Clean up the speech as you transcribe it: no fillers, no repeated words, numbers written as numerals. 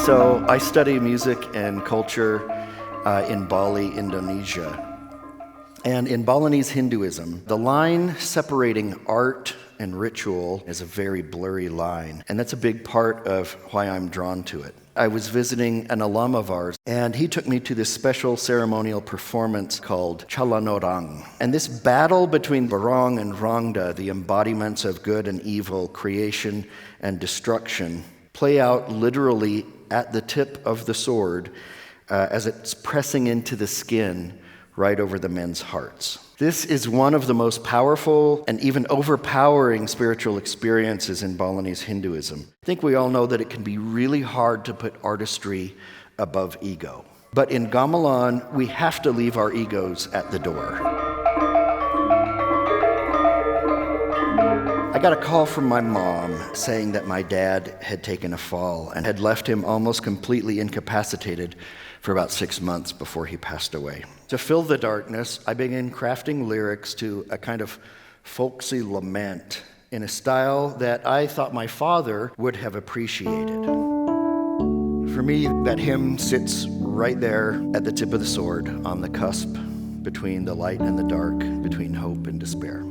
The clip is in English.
So I study music and culture in Bali, Indonesia. And in Balinese Hinduism, the line separating art and ritual is a very blurry line. And that's a big part of why I'm drawn to it. I was visiting an alum of ours, and he took me to this special ceremonial performance called Chalanorang. And this battle between Barong and Rangda, the embodiments of good and evil, creation and destruction, play out literally at the tip of the sword as it's pressing into the skin right over the men's hearts. This is one of the most powerful and even overpowering spiritual experiences in Balinese Hinduism. I think we all know that it can be really hard to put artistry above ego. But in gamelan, we have to leave our egos at the door. I got a call from my mom saying that my dad had taken a fall and had left him almost completely incapacitated for about 6 months before he passed away. To fill the darkness, I began crafting lyrics to a kind of folksy lament in a style that I thought my father would have appreciated. For me, that hymn sits right there at the tip of the sword, on the cusp between the light and the dark, between hope and despair.